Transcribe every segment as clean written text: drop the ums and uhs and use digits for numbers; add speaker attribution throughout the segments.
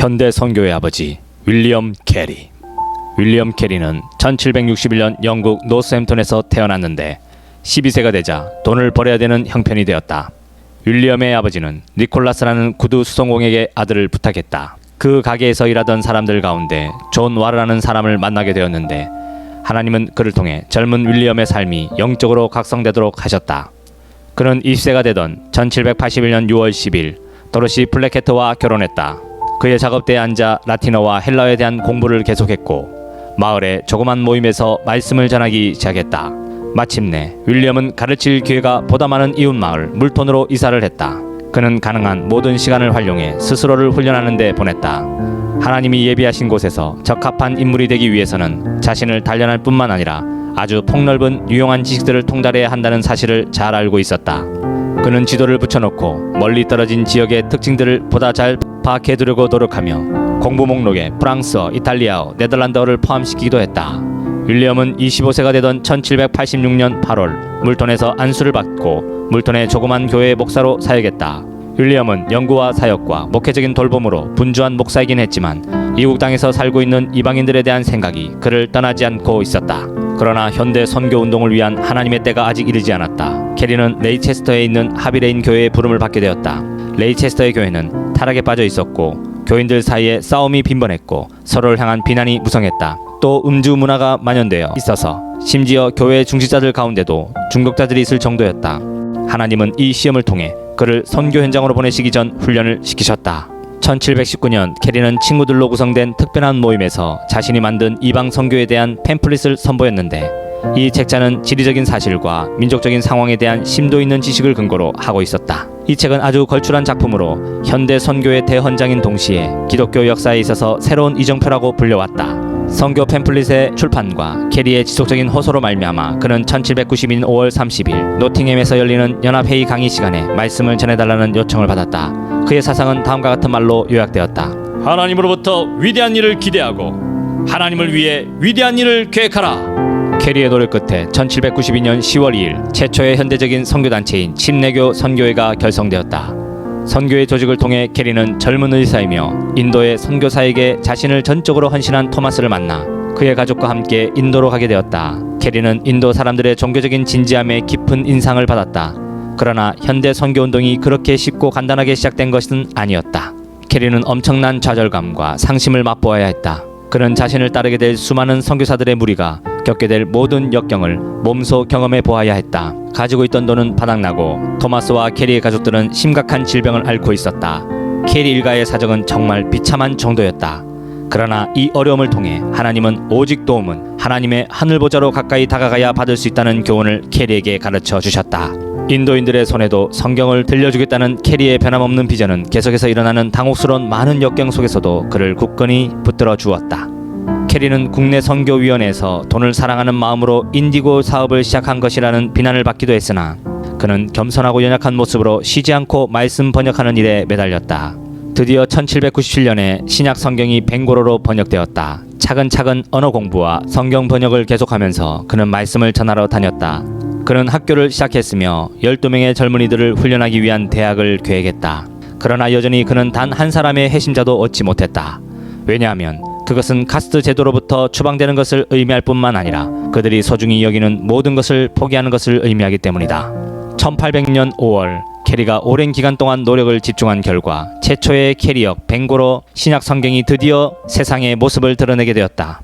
Speaker 1: 현대 선교의 아버지 윌리엄 캐리. 윌리엄 캐리는 1761년 영국 노스햄튼에서 태어났는데 12세가 되자 돈을 벌어야 되는 형편이 되었다. 윌리엄의 아버지는 니콜라스라는 구두 수송공에게 아들을 부탁했다. 그 가게에서 일하던 사람들 가운데 존 와르라는 사람을 만나게 되었는데 하나님은 그를 통해 젊은 윌리엄의 삶이 영적으로 각성되도록 하셨다. 그는 20세가 되던 1781년 6월 10일 도로시 플래케트와 결혼했다. 그의 작업대에 앉아 라틴어와 헬라어에 대한 공부를 계속했고 마을의 조그만 모임에서 말씀을 전하기 시작했다. 마침내 윌리엄은 가르칠 기회가 보다 많은 이웃마을 물톤으로 이사를 했다. 그는 가능한 모든 시간을 활용해 스스로를 훈련하는 데 보냈다. 하나님이 예비하신 곳에서 적합한 인물이 되기 위해서는 자신을 단련할 뿐만 아니라 아주 폭넓은 유용한 지식들을 통달해야 한다는 사실을 잘 알고 있었다. 그는 지도를 붙여놓고 멀리 떨어진 지역의 특징들을 보다 잘 파악해두려고 노력하며 공부 목록에 프랑스어, 이탈리아어, 네덜란드어를 포함시키기도 했다. 윌리엄은 25세가 되던 1786년 8월 물톤에서 안수를 받고 물톤의 조그만 교회의 목사로 사역했다. 윌리엄은 연구와 사역과 목회적인 돌봄으로 분주한 목사이긴 했지만 이국 땅에서 살고 있는 이방인들에 대한 생각이 그를 떠나지 않고 있었다. 그러나 현대 선교 운동을 위한 하나님의 때가 아직 이르지 않았다. 캐리는 레이체스터에 있는 하비레인 교회에 부름을 받게 되었다. 레이체스터의 교회는 타락에 빠져 있었고 교인들 사이에 싸움이 빈번했고 서로를 향한 비난이 무성했다. 또 음주 문화가 만연되어 있어서 심지어 교회 중직자들 가운데도 중독자들이 있을 정도였다. 하나님은 이 시험을 통해 그를 선교 현장으로 보내시기 전 훈련을 시키셨다. 1719년 캐리는 친구들로 구성된 특별한 모임에서 자신이 만든 이방 선교에 대한 팸플릿을 선보였는데 이 책자는 지리적인 사실과 민족적인 상황에 대한 심도 있는 지식을 근거로 하고 있었다. 이 책은 아주 걸출한 작품으로 현대 선교의 대헌장인 동시에 기독교 역사에 있어서 새로운 이정표라고 불려왔다. 선교 팸플릿의 출판과 캐리의 지속적인 호소로 말미암아 그는 1792년 5월 30일 노팅햄에서 열리는 연합회의 강의 시간에 말씀을 전해달라는 요청을 받았다. 그의 사상은 다음과 같은 말로 요약되었다. 하나님으로부터 위대한 일을 기대하고 하나님을 위해 위대한 일을 계획하라. 캐리의 노력 끝에 1792년 10월 2일 최초의 현대적인 선교단체인 침례교 선교회가 결성되었다. 선교회 조직을 통해 캐리는 젊은 의사이며 인도의 선교사에게 자신을 전적으로 헌신한 토마스를 만나 그의 가족과 함께 인도로 가게 되었다. 캐리는 인도 사람들의 종교적인 진지함에 깊은 인상을 받았다. 그러나 현대 선교운동이 그렇게 쉽고 간단하게 시작된 것은 아니었다. 캐리는 엄청난 좌절감과 상심을 맛보아야 했다. 그는 자신을 따르게 될 수많은 선교사들의 무리가 겪게 될 모든 역경을 몸소 경험해 보아야 했다. 가지고 있던 돈은 바닥나고 토마스와 캐리의 가족들은 심각한 질병을 앓고 있었다. 캐리 일가의 사정은 정말 비참한 정도였다. 그러나 이 어려움을 통해 하나님은 오직 도움은 하나님의 하늘보좌로 가까이 다가가야 받을 수 있다는 교훈을 캐리에게 가르쳐 주셨다. 인도인들의 손에도 성경을 들려주겠다는 캐리의 변함없는 비전은 계속해서 일어나는 당혹스러운 많은 역경 속에서도 그를 굳건히 붙들어 주었다. 캐리는 국내 선교위원회에서 돈을 사랑하는 마음으로 인디고 사업을 시작한 것이라는 비난을 받기도 했으나 그는 겸손하고 연약한 모습으로 쉬지 않고 말씀 번역하는 일에 매달렸다. 드디어 1797년에 신약 성경이 벵고로로 번역되었다. 차근차근 언어 공부와 성경 번역을 계속하면서 그는 말씀을 전하러 다녔다. 그는 학교를 시작했으며 12명의 젊은이들을 훈련하기 위한 대학을 계획했다. 그러나 여전히 그는 단 한 사람의 회심자도 얻지 못했다. 왜냐하면 그것은 카스트 제도로부터 추방되는 것을 의미할 뿐만 아니라 그들이 소중히 여기는 모든 것을 포기하는 것을 의미하기 때문이다. 1800년 5월 캐리가 오랜 기간 동안 노력을 집중한 결과 최초의 캐리역 벵고로 신약 성경이 드디어 세상의 모습을 드러내게 되었다.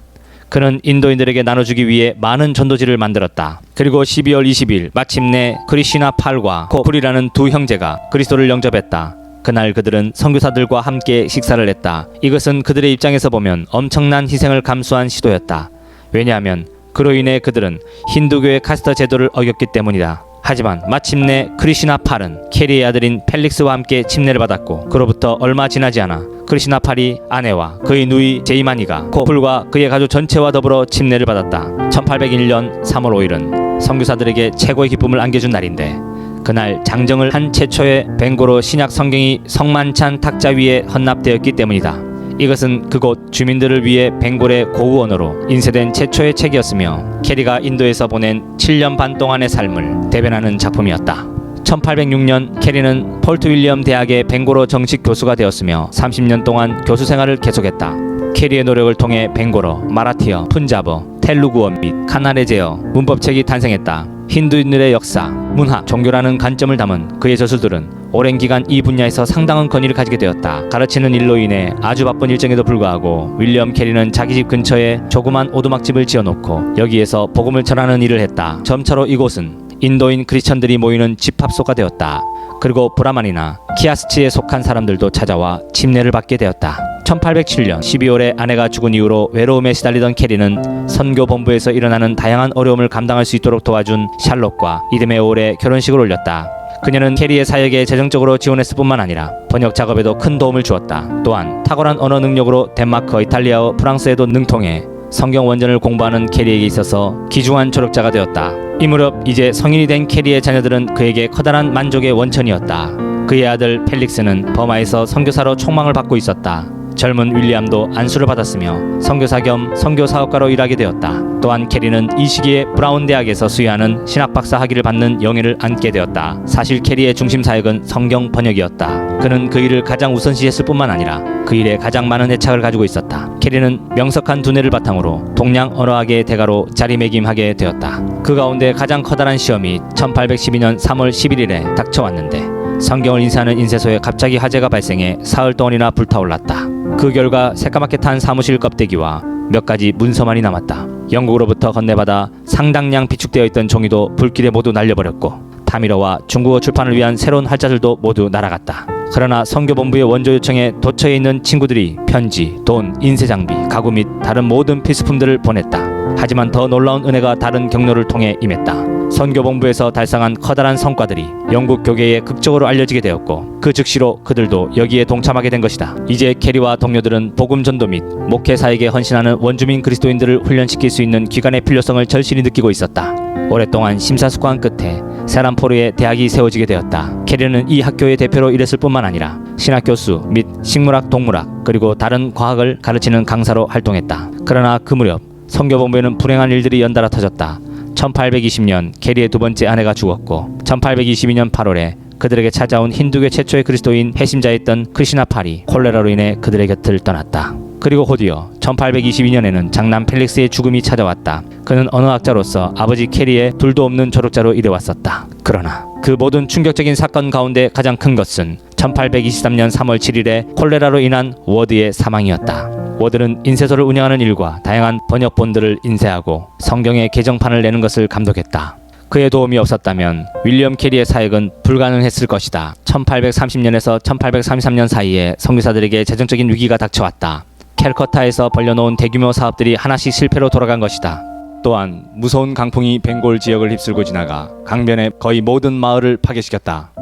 Speaker 1: 그는 인도인들에게 나눠주기 위해 많은 전도지를 만들었다. 그리고 12월 20일 마침내 크리시나 팔과 코풀이라는 두 형제가 그리스도를 영접했다. 그날 그들은 선교사들과 함께 식사를 했다. 이것은 그들의 입장에서 보면 엄청난 희생을 감수한 시도였다. 왜냐하면 그로 인해 그들은 힌두교의 카스트 제도를 어겼기 때문이다. 하지만 마침내 크리시나 팔은 캐리의 아들인 펠릭스와 함께 침례를 받았고 그로부터 얼마 지나지 않아 크리시나 팔이 아내와 그의 누이 제이마니가 코풀과 그의 가족 전체와 더불어 침례를 받았다. 1801년 3월 5일은 선교사들에게 최고의 기쁨을 안겨준 날인데 그날 장정을 한 최초의 벵고로 신약 성경이 성만찬 탁자 위에 헌납되었기 때문이다. 이것은 그곳 주민들을 위해 벵골의 고우 언어로 인쇄된 최초의 책이었으며 캐리가 인도에서 보낸 7년 반 동안의 삶을 대변하는 작품이었다. 1806년 캐리는 폴트 윌리엄 대학의 벵고로 정식 교수가 되었으며 30년 동안 교수 생활을 계속했다. 캐리의 노력을 통해 벵고로, 마라티어, 푼자버, 텔루구어 및 카나레제어 문법책이 탄생했다. 힌두인들의 역사, 문학, 종교라는 관점을 담은 그의 저술들은 오랜 기간 이 분야에서 상당한 권위를 가지게 되었다. 가르치는 일로 인해 아주 바쁜 일정에도 불구하고 윌리엄 캐리는 자기 집 근처에 조그만 오두막집을 지어놓고 여기에서 복음을 전하는 일을 했다. 점차로 이곳은 인도인 크리스천들이 모이는 집합소가 되었다. 그리고 브라만이나 키아스치에 속한 사람들도 찾아와 침례를 받게 되었다. 1807년 12월에 아내가 죽은 이후로 외로움에 시달리던 캐리는 선교 본부에서 일어나는 다양한 어려움을 감당할 수 있도록 도와준 샬롯과 이듬해 5월에 결혼식을 올렸다. 그녀는 캐리의 사역에 재정적으로 지원했을 뿐만 아니라 번역 작업에도 큰 도움을 주었다. 또한 탁월한 언어 능력으로 덴마크, 이탈리아어, 프랑스에도 능통해 성경 원전을 공부하는 캐리에게 있어서 귀중한 조력자가 되었다. 이 무렵 이제 성인이 된 캐리의 자녀들은 그에게 커다란 만족의 원천이었다. 그의 아들 펠릭스는 버마에서 선교사로 촉망을 받고 있었다. 젊은 윌리엄도 안수를 받았으며 선교사 겸 선교 사업가로 일하게 되었다. 또한 캐리는 이 시기에 브라운 대학에서 수여하는 신학박사 학위를 받는 영예를 안게 되었다. 사실 캐리의 중심 사역은 성경 번역이었다. 그는 그 일을 가장 우선시했을 뿐만 아니라 그 일에 가장 많은 애착을 가지고 있었다. 캐리는 명석한 두뇌를 바탕으로 동양 언어학의 대가로 자리매김하게 되었다. 그 가운데 가장 커다란 시험이 1812년 3월 11일에 닥쳐왔는데 성경을 인쇄하는 인쇄소에 갑자기 화재가 발생해 사흘 동안이나 불타올랐다. 그 결과 새까맣게 탄 사무실 껍데기와 몇 가지 문서만이 남았다. 영국으로부터 건네받아 상당량 비축되어 있던 종이도 불길에 모두 날려버렸고 타미러와 중국어 출판을 위한 새로운 활자들도 모두 날아갔다. 그러나 선교본부의 원조 요청에 도처에 있는 친구들이 편지, 돈, 인쇄장비, 가구 및 다른 모든 필수품들을 보냈다. 하지만 더 놀라운 은혜가 다른 경로를 통해 임했다. 선교본부에서 달성한 커다란 성과들이 영국 교계에 극적으로 알려지게 되었고 그 즉시로 그들도 여기에 동참하게 된 것이다. 이제 캐리와 동료들은 복음 전도 및 목회 사역에 헌신하는 원주민 그리스도인들을 훈련시킬 수 있는 기관의 필요성을 절실히 느끼고 있었다. 오랫동안 심사숙고한 끝에 세란포르에 대학이 세워지게 되었다. 캐리는 이 학교의 대표로 일했을 뿐만 아니라 신학 교수 및 식물학, 동물학 그리고 다른 과학을 가르치는 강사로 활동했다. 그러나 그 무렵 선교본부에는 불행한 일들이 연달아 터졌다. 1820년 캐리의 두 번째 아내가 죽었고 1822년 8월에 그들에게 찾아온 힌두교 최초의 그리스도인 해심자였던 크리시나팔이 콜레라로 인해 그들의 곁을 떠났다. 그리고 곧이어 1822년에는 장남 펠릭스의 죽음이 찾아왔다. 그는 언어학자로서 아버지 캐리의 둘도 없는 조력자로 일해왔었다. 그러나 그 모든 충격적인 사건 가운데 가장 큰 것은 1823년 3월 7일에 콜레라로 인한 워드의 사망이었다. 워드는 인쇄소를 운영하는 일과 다양한 번역본들을 인쇄하고 성경의 개정판을 내는 것을 감독했다. 그의 도움이 없었다면 윌리엄 캐리의 사역은 불가능했을 것이다. 1830년에서 1833년 사이에 선교사들에게 재정적인 위기가 닥쳐왔다. 캘커타에서 벌려놓은 대규모 사업들이 하나씩 실패로 돌아간 것이다. 또한 무서운 강풍이 벵골 지역을 휩쓸고 지나가 강변의 거의 모든 마을을 파괴시켰다.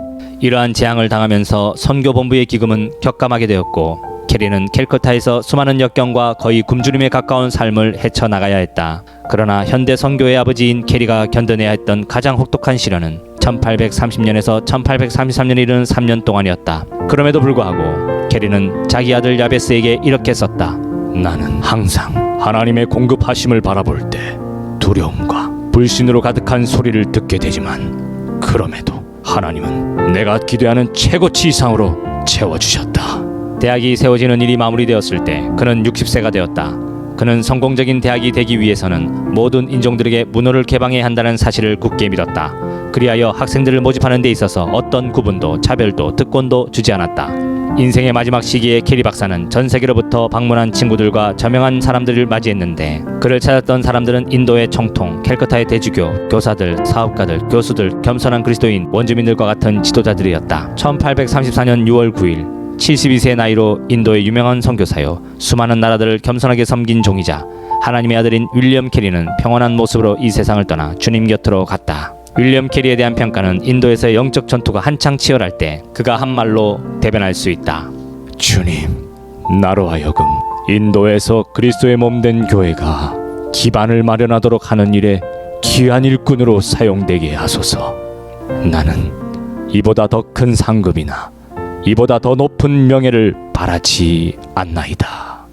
Speaker 1: 이러한 재앙을 당하면서 선교본부의 기금은 격감하게 되었고 캐리는 캘커타에서 수많은 역경과 거의 굶주림에 가까운 삶을 헤쳐나가야 했다. 그러나 현대 선교의 아버지인 캐리가 견뎌내야 했던 가장 혹독한 시련은 1830년에서 1833년에 이르는 3년 동안이었다. 그럼에도 불구하고 캐리는 자기 아들 야베스에게 이렇게 썼다. 나는 항상 하나님의 공급하심을 바라볼 때 두려움과 불신으로 가득한 소리를 듣게 되지만 그럼에도 하나님은 내가 기대하는 최고치 이상으로 채워주셨다. 대학이 세워지는 일이 마무리되었을 때 그는 60세가 되었다. 그는 성공적인 대학이 되기 위해서는 모든 인종들에게 문호를 개방해야 한다는 사실을 굳게 믿었다. 그리하여 학생들을 모집하는 데 있어서 어떤 구분도 차별도 특권도 주지 않았다. 인생의 마지막 시기에 캐리 박사는 전 세계로부터 방문한 친구들과 저명한 사람들을 맞이했는데 그를 찾았던 사람들은 인도의 총통, 캘커타의 대주교, 교사들, 사업가들, 교수들, 겸손한 그리스도인, 원주민들과 같은 지도자들이었다. 1834년 6월 9일 72세의 나이로 인도의 유명한 선교사요 수많은 나라들을 겸손하게 섬긴 종이자 하나님의 아들인 윌리엄 캐리는 평온한 모습으로 이 세상을 떠나 주님 곁으로 갔다. 윌리엄 캐리에 대한 평가는 인도에서의 영적 전투가 한창 치열할 때 그가 한 말로 대변할 수 있다. 주님, 나로 하여금 인도에서 그리스도의 몸된 교회가 기반을 마련하도록 하는 일에 귀한 일꾼으로 사용되게 하소서. 나는 이보다 더 큰 상급이나 이보다 더 높은 명예를 바라지 않나이다.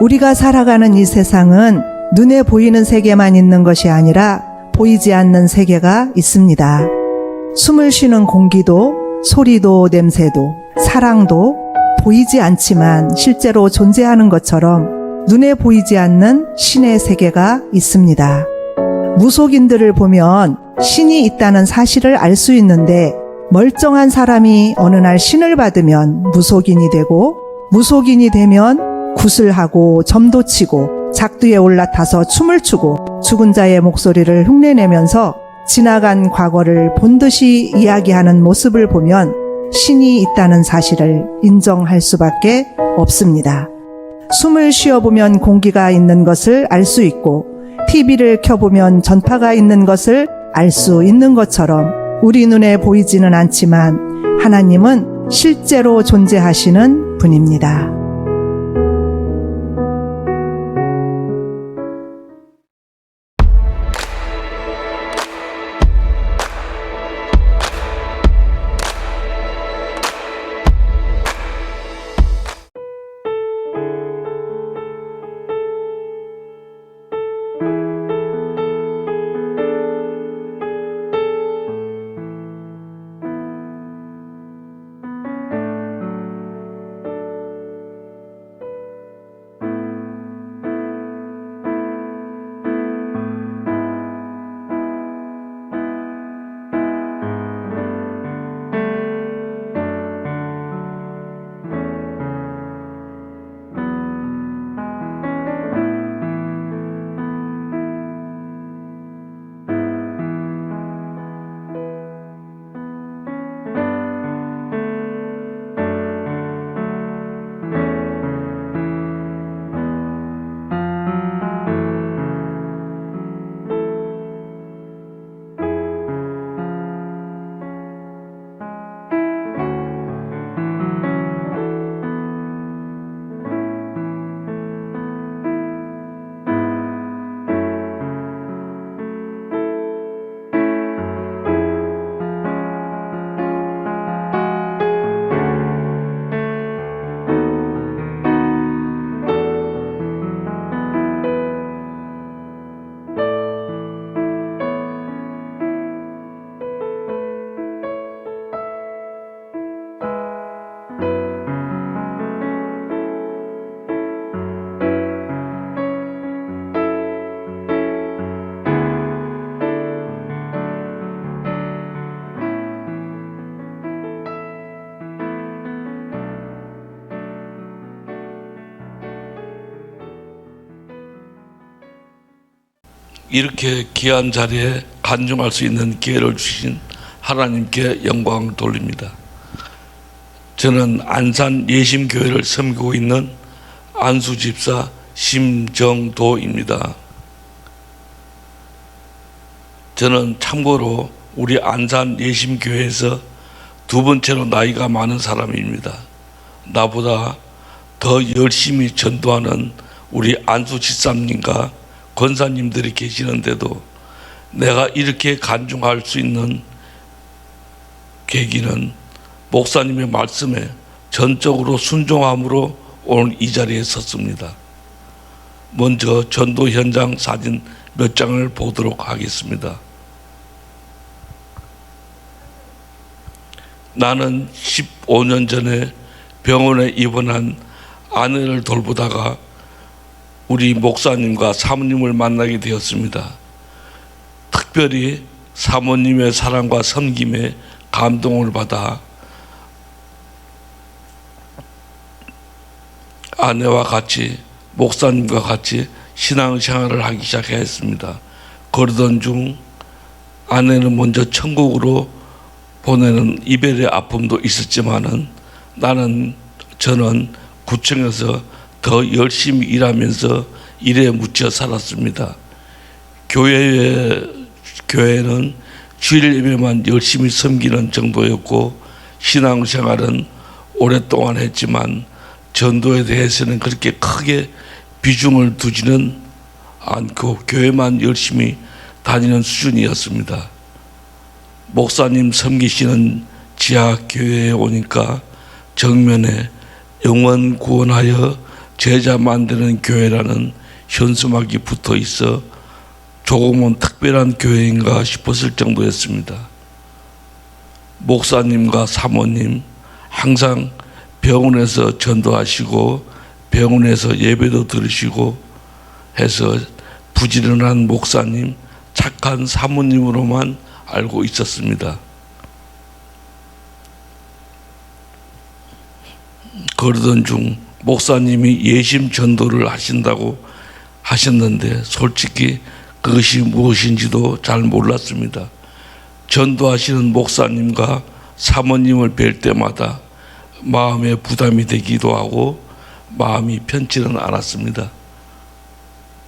Speaker 2: 우리가 살아가는 이 세상은 눈에 보이는 세계만 있는 것이 아니라 보이지 않는 세계가 있습니다. 숨을 쉬는 공기도, 소리도, 냄새도, 사랑도 보이지 않지만 실제로 존재하는 것처럼 눈에 보이지 않는 신의 세계가 있습니다. 무속인들을 보면 신이 있다는 사실을 알 수 있는데, 멀쩡한 사람이 어느 날 신을 받으면 무속인이 되고, 무속인이 되면 굿을하고 점도 치고 작두에 올라타서 춤을 추고 죽은 자의 목소리를 흉내내면서 지나간 과거를 본듯이 이야기하는 모습을 보면 신이 있다는 사실을 인정할 수밖에 없습니다. 숨을 쉬어보면 공기가 있는 것을 알 수 있고, TV를 켜보면 전파가 있는 것을 알 수 있는 것처럼 우리 눈에 보이지는 않지만 하나님은 실제로 존재하시는 분입니다.
Speaker 3: 이렇게 귀한 자리에 간증할 수 있는 기회를 주신 하나님께 영광을 돌립니다. 저는 안산 예심교회를 섬기고 있는 안수집사 심정도입니다. 저는 참고로 우리 안산 예심교회에서 두 번째로 나이가 많은 사람입니다. 나보다 더 열심히 전도하는 우리 안수집사님과 권사님들이 계시는데도 내가 이렇게 간증할 수 있는 계기는 목사님의 말씀에 전적으로 순종함으로 오늘 이 자리에 섰습니다. 먼저 전도 현장 사진 몇 장을 보도록 하겠습니다. 나는 15년 전에 병원에 입원한 아내를 돌보다가 우리 목사님과 사모님을 만나게 되었습니다. 특별히 사모님의 사랑과 섬김에 감동을 받아 아내와 같이 목사님과 같이 신앙생활을 하기 시작했습니다. 그러던 중 아내는 먼저 천국으로 보내는 이별의 아픔도 있었지만은 저는 구청에서 더 열심히 일하면서 일에 묻혀 살았습니다. 교회는 주일 예배만 열심히 섬기는 정도였고 신앙생활은 오랫동안 했지만 전도에 대해서는 그렇게 크게 비중을 두지는 않고 교회만 열심히 다니는 수준이었습니다. 목사님 섬기시는 지하 교회에 오니까 정면에 영원 구원하여 제자 만드는 교회라는 현수막이 붙어 있어 조금은 특별한 교회인가 싶었을 정도였습니다. 목사님과 사모님 항상 병원에서 전도하시고 병원에서 예배도 들으시고 해서 부지런한 목사님, 착한 사모님으로만 알고 있었습니다. 그러던 중 목사님이 예심 전도를 하신다고 하셨는데 솔직히 그것이 무엇인지도 잘 몰랐습니다. 전도하시는 목사님과 사모님을 뵐 때마다 마음에 부담이 되기도 하고 마음이 편치는 않았습니다.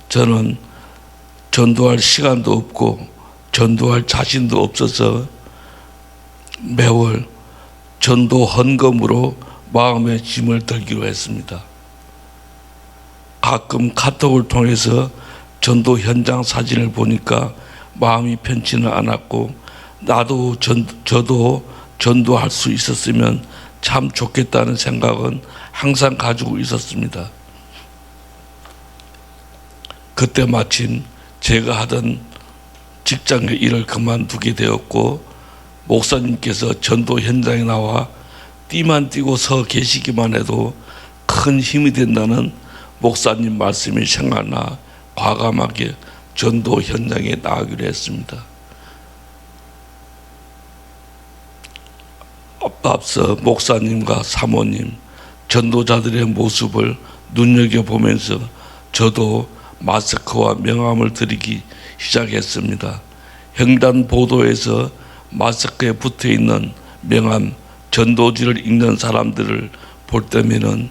Speaker 3: 저는 전도할 시간도 없고 전도할 자신도 없어서 매월 전도 헌금으로 마음의 짐을 들기로 했습니다. 가끔 카톡을 통해서 전도 현장 사진을 보니까 마음이 편치는 않았고 저도 전도할 수 있었으면 참 좋겠다는 생각은 항상 가지고 있었습니다. 그때 마침 제가 하던 직장의 일을 그만두게 되었고 목사님께서 전도 현장에 나와 띠만 띠고 서 계시기만 해도 큰 힘이 된다는 목사님 말씀이 생각나 과감하게 전도 현장에 나가기로 했습니다. 앞서 목사님과 사모님, 전도자들의 모습을 눈여겨보면서 저도 마스크와 명함을 드리기 시작했습니다. 횡단보도에서 마스크에 붙어있는 명함, 전도지를 읽는 사람들을 볼 때면은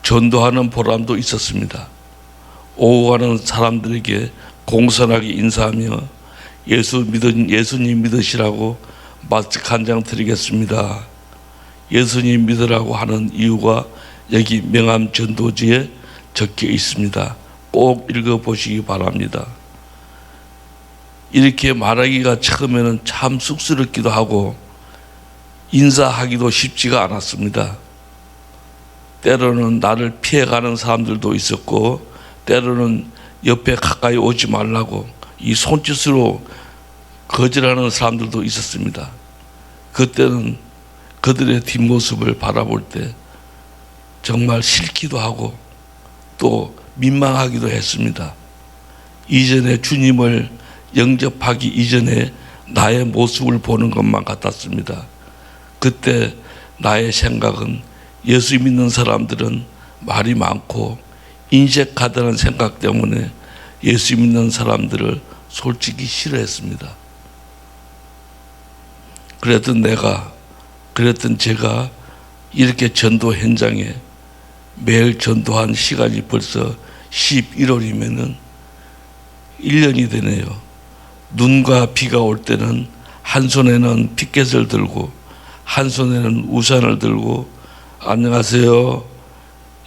Speaker 3: 전도하는 보람도 있었습니다. 오고 가는 사람들에게 공손하게 인사하며 예수님 믿으시라고 마스크 한 장 드리겠습니다. 예수님 믿으라고 하는 이유가 여기 명함 전도지에 적혀 있습니다. 꼭 읽어보시기 바랍니다. 이렇게 말하기가 처음에는 참 쑥스럽기도 하고 인사하기도 쉽지가 않았습니다. 때로는 나를 피해가는 사람들도 있었고 때로는 옆에 가까이 오지 말라고 이 손짓으로 거절하는 사람들도 있었습니다. 그때는 그들의 뒷모습을 바라볼 때 정말 싫기도 하고 또 민망하기도 했습니다. 이전에 주님을 영접하기 이전에 나의 모습을 보는 것만 같았습니다. 그때 나의 생각은 예수 믿는 사람들은 말이 많고 인색하다는 생각 때문에 예수 믿는 사람들을 솔직히 싫어했습니다. 그랬던 제가 이렇게 전도 현장에 매일 전도한 시간이 벌써 11월이면은 1년이 되네요. 눈과 비가 올 때는 한 손에는 피켓을 들고 한 손에는 우산을 들고 안녕하세요.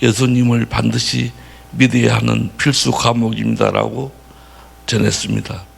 Speaker 3: 예수님을 반드시 믿어야 하는 필수 과목입니다라고 전했습니다.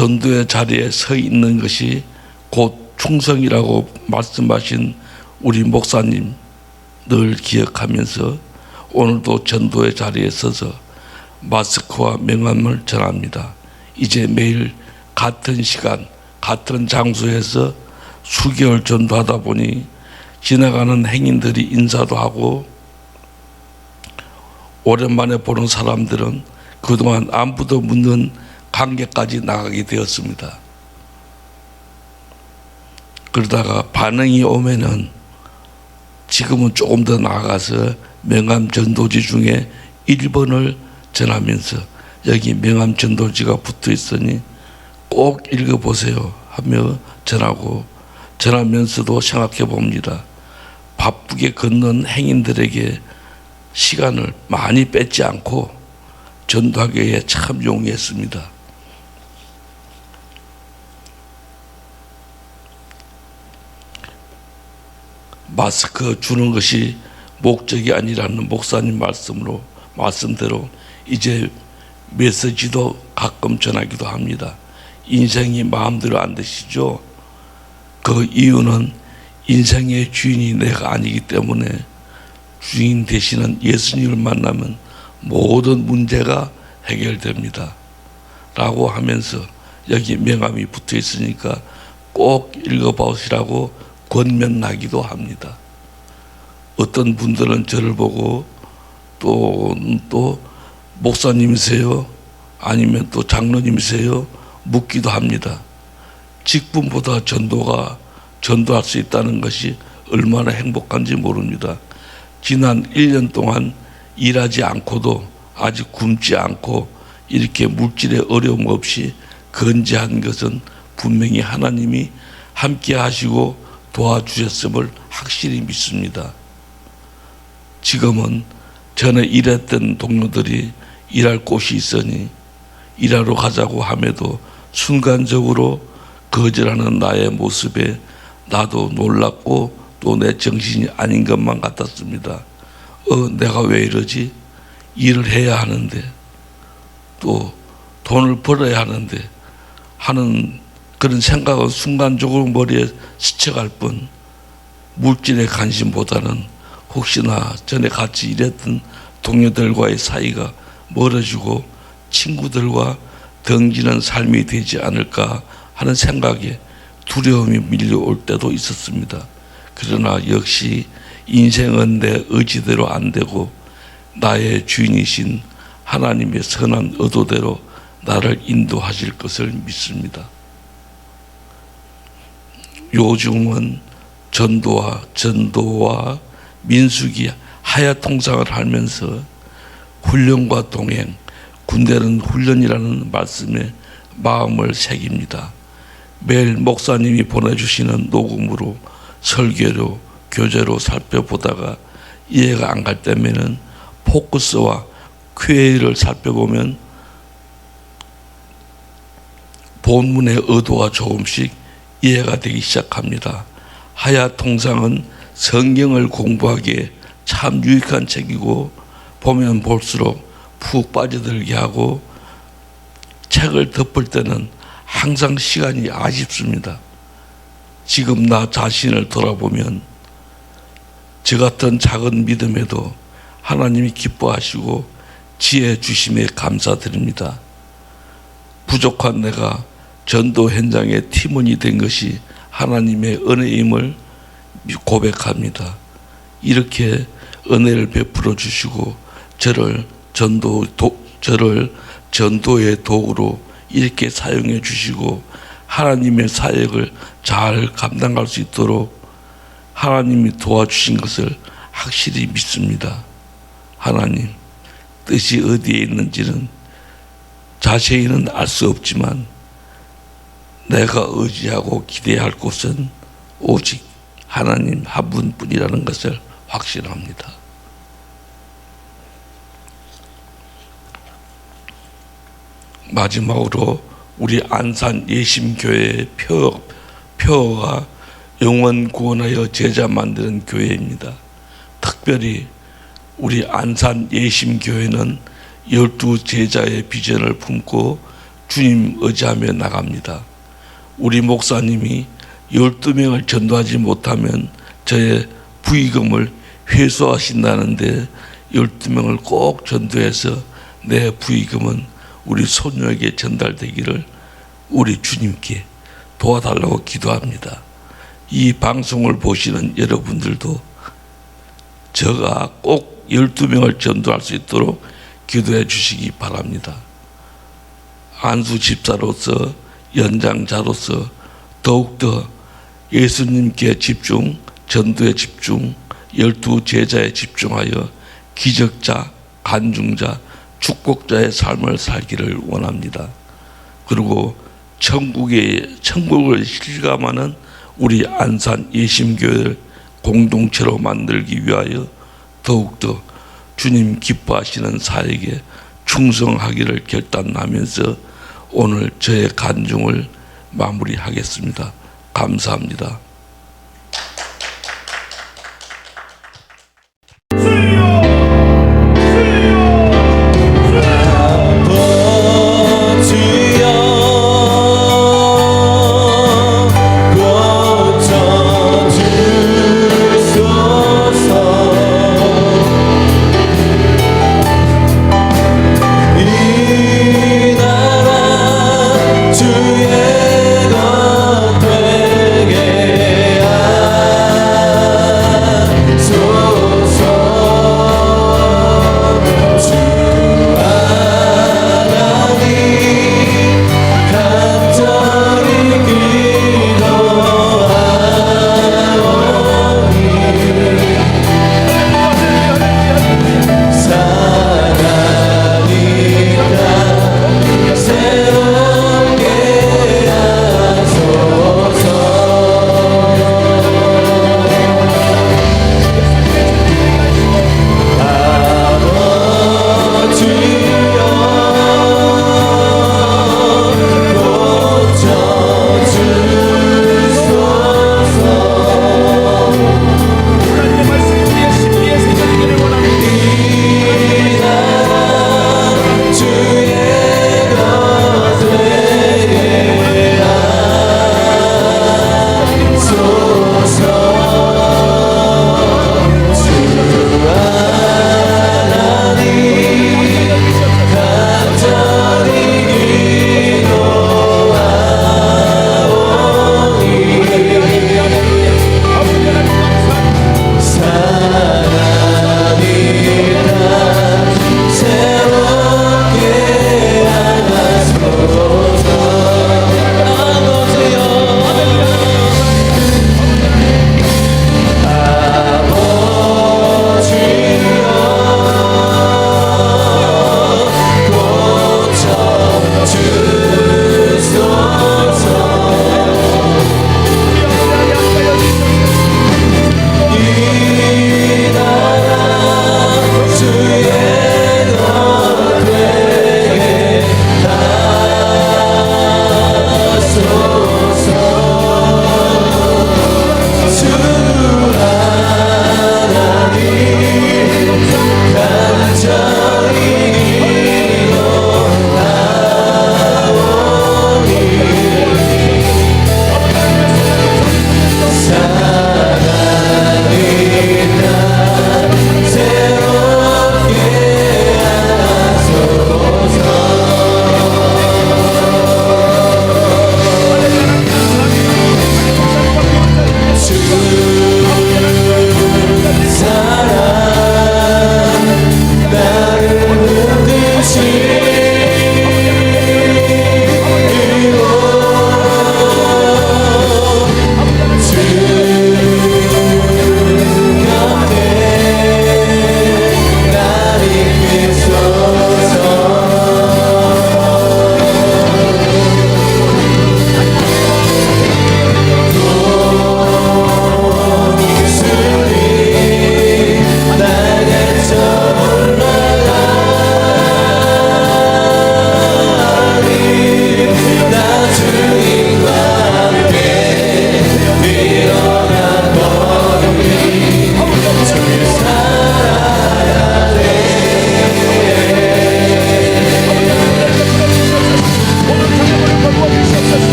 Speaker 3: 전도의 자리에 서 있는 것이 곧 충성이라고 말씀하신 우리 목사님 늘 기억하면서 오늘도 전도의 자리에 서서 마스크와 명함을 전합니다. 이제 매일 같은 시간, 같은 장소에서 수개월 전도하다 보니 지나가는 행인들이 인사도 하고 오랜만에 보는 사람들은 그동안 안부도 묻는 관계까지 나가게 되었습니다. 그러다가 반응이 오면은 지금은 조금 더 나아가서 명함 전도지 중에 1번을 전하면서 여기 명함 전도지가 붙어 있으니 꼭 읽어보세요 하며 전하면서도 생각해 봅니다. 바쁘게 걷는 행인들에게 시간을 많이 뺏지 않고 전도하기에 참 용이했습니다. 마스크 주는 것이 목적이 아니라는 목사님 말씀대로 이제 메시지도 가끔 전하기도 합니다. 인생이 마음대로 안 되시죠? 그 이유는 인생의 주인이 내가 아니기 때문에 주인 되시는 예수님을 만나면 모든 문제가 해결됩니다. 라고 하면서 여기 명함이 붙어 있으니까 꼭 읽어보시라고 권면하기도 합니다. 어떤 분들은 저를 보고 또 목사님이세요? 아니면 또 장로님이세요? 묻기도 합니다. 직분보다 전도할 수 있다는 것이 얼마나 행복한지 모릅니다. 지난 1년 동안 일하지 않고도 아직 굶지 않고 이렇게 물질의 어려움 없이 건재한 것은 분명히 하나님이 함께 하시고 도와주셨음을 확실히 믿습니다. 지금은 전에 일했던 동료들이 일할 곳이 있으니 일하러 가자고 함에도 순간적으로 거절하는 나의 모습에 나도 놀랍고 또 내 정신이 아닌 것만 같았습니다. 내가 왜 이러지? 일을 해야 하는데 또 돈을 벌어야 하는 그런 생각은 순간적으로 머리에 스쳐갈 뿐 물질의 관심보다는 혹시나 전에 같이 일했던 동료들과의 사이가 멀어지고 친구들과 등지는 삶이 되지 않을까 하는 생각에 두려움이 밀려올 때도 있었습니다. 그러나 역시 인생은 내 의지대로 안 되고 나의 주인이신 하나님의 선한 의도대로 나를 인도하실 것을 믿습니다. 요즘은 전도와 민수기 하야통상을 하면서 훈련과 동행, 군대는 훈련이라는 말씀에 마음을 새깁니다. 매일 목사님이 보내주시는 녹음으로 설교로 교재로 살펴보다가 이해가 안 갈 때면은 포커스와 Q&A를 살펴보면 본문의 의도가 조금씩 이해가 되기 시작합니다. 하야통상은 성경을 공부하기에 참 유익한 책이고 보면 볼수록 푹 빠져들게 하고 책을 덮을 때는 항상 시간이 아쉽습니다. 지금 나 자신을 돌아보면 저 같은 작은 믿음에도 하나님이 기뻐하시고 지혜 주심에 감사드립니다. 부족한 내가 전도 현장의 팀원이 된 것이 하나님의 은혜임을 고백합니다. 이렇게 은혜를 베풀어 주시고 저를 전도의 도구로 이렇게 사용해 주시고 하나님의 사역을 잘 감당할 수 있도록 하나님이 도와주신 것을 확실히 믿습니다. 하나님 뜻이 어디에 있는지는 자세히는 알 수 없지만 내가 의지하고 기대할 곳은 오직 하나님 한 분뿐이라는 것을 확신합니다. 마지막으로 우리 안산 예심교회의 표어가 영원 구원하여 제자 만드는 교회입니다. 특별히 우리 안산 예심교회는 12 제자의 비전을 품고 주님 의지하며 나갑니다. 우리 목사님이 12명을 전도하지 못하면 저의 부의금을 회수하신다는데 12명을 꼭 전도해서 내 부의금은 우리 소녀에게 전달되기를 우리 주님께 도와달라고 기도합니다. 이 방송을 보시는 여러분들도 저가 꼭 12명을 전도할 수 있도록 기도해 주시기 바랍니다. 안수 집사로서 연장자로서 더욱더 예수님께 집중, 전도에 집중, 12 제자에 집중하여 기적자, 간중자, 축복자의 삶을 살기를 원합니다. 그리고 천국을 실감하는 우리 안산 예심교회를 공동체로 만들기 위하여 더욱더 주님 기뻐하시는 사역에 충성하기를 결단하면서 오늘 저의 간증을 마무리하겠습니다. 감사합니다.
Speaker 4: 주의 것 되게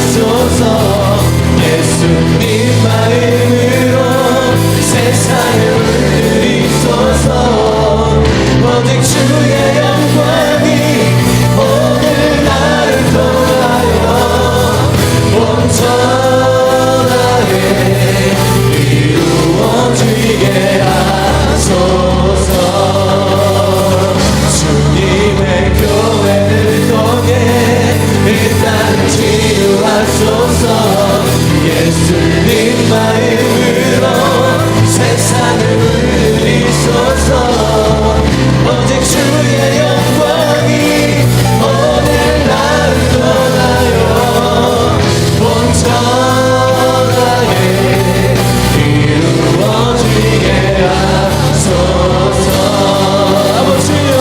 Speaker 4: 치유하소서. 예수님 마음으로 세상을 물들이소서. 오직 주의 영광이 오늘 나를 통하여 온 천하에 이루어지게 하소서. 주님의 교회를 통해 일단 치유하소서. 예수님 마음으로 세상을 물리소서. 오직 주의 영광이 오늘 나를 떠나요 온 천하에 이루어지게 하소서. 아버지여,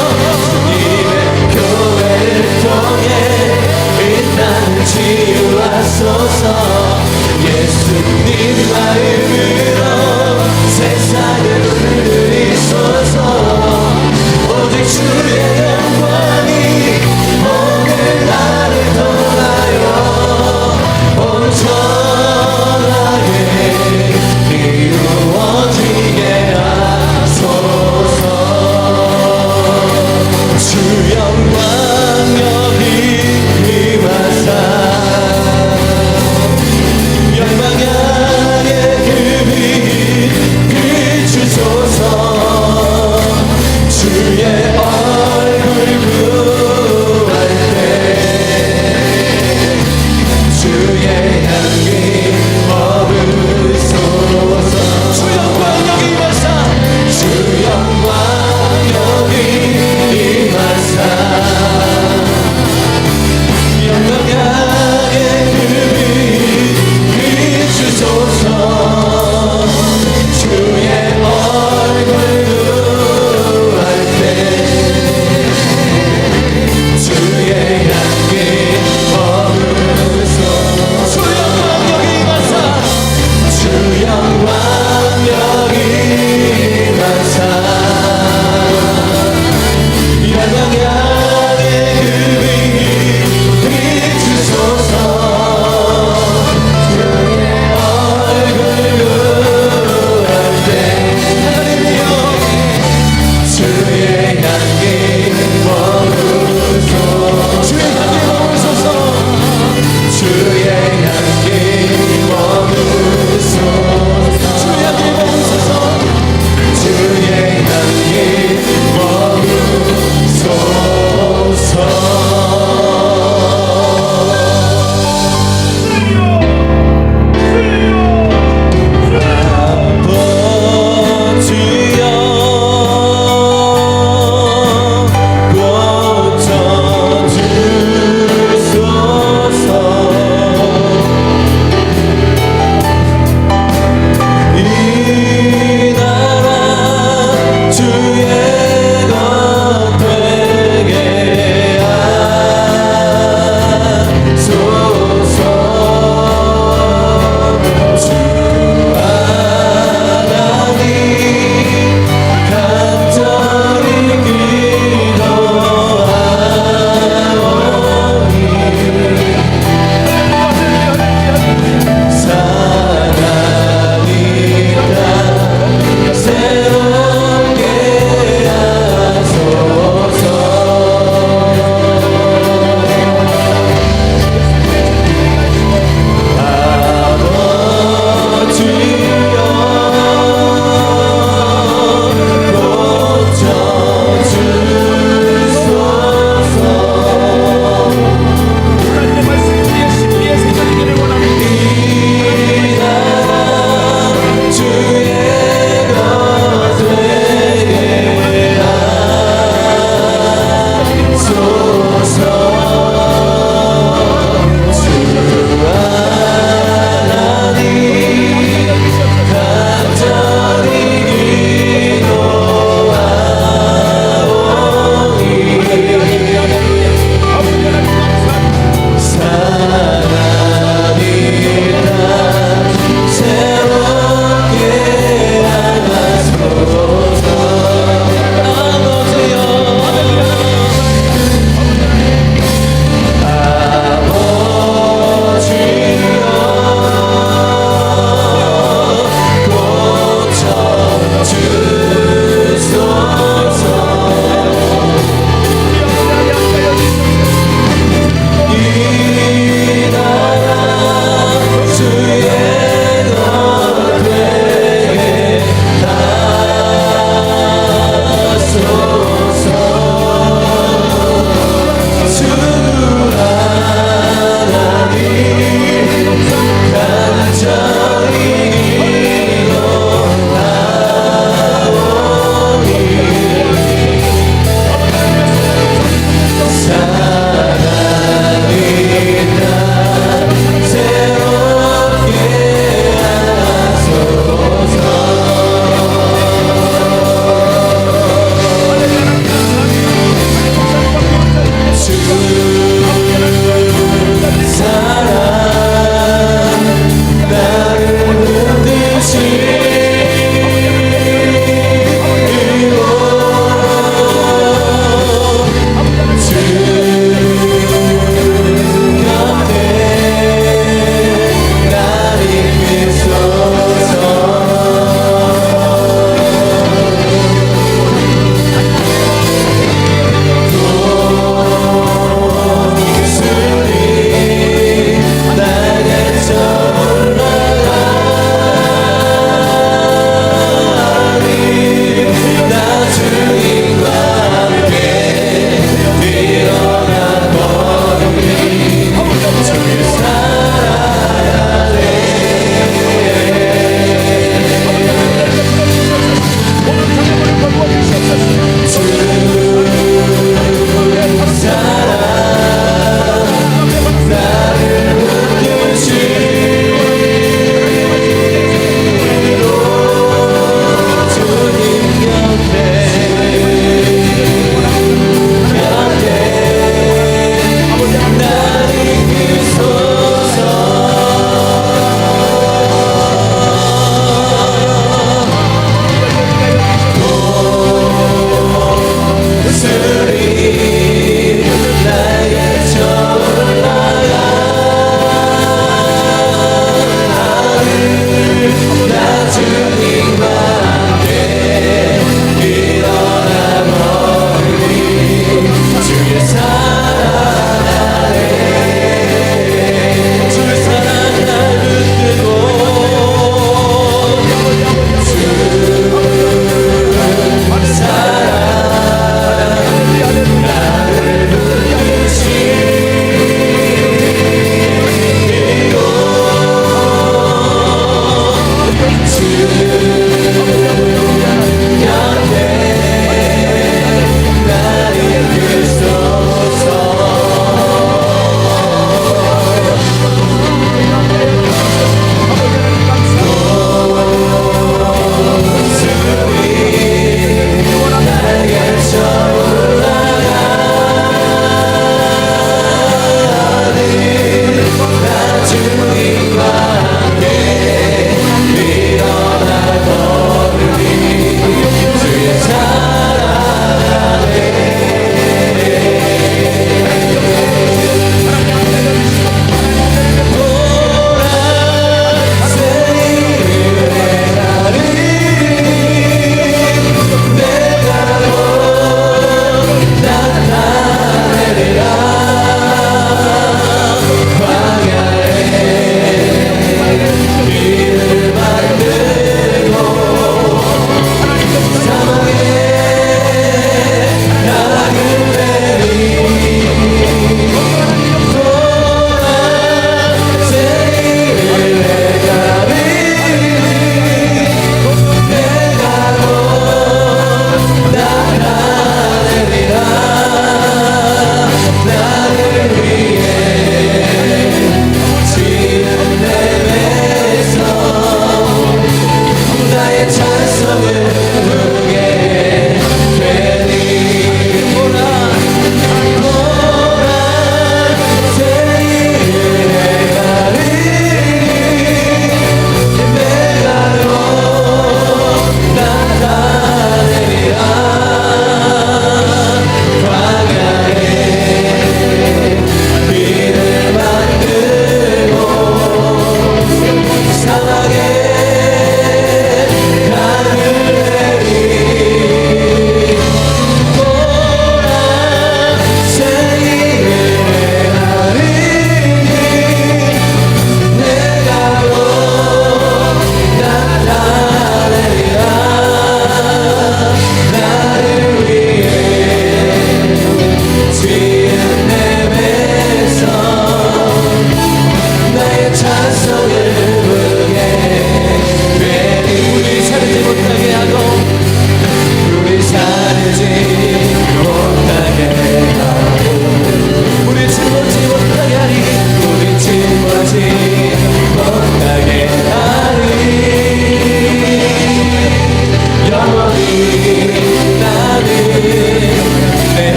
Speaker 4: 주님의 교회를 통해 일단 치유하소서. 예수님 마음으로 세상을 물리소서. 오직 주의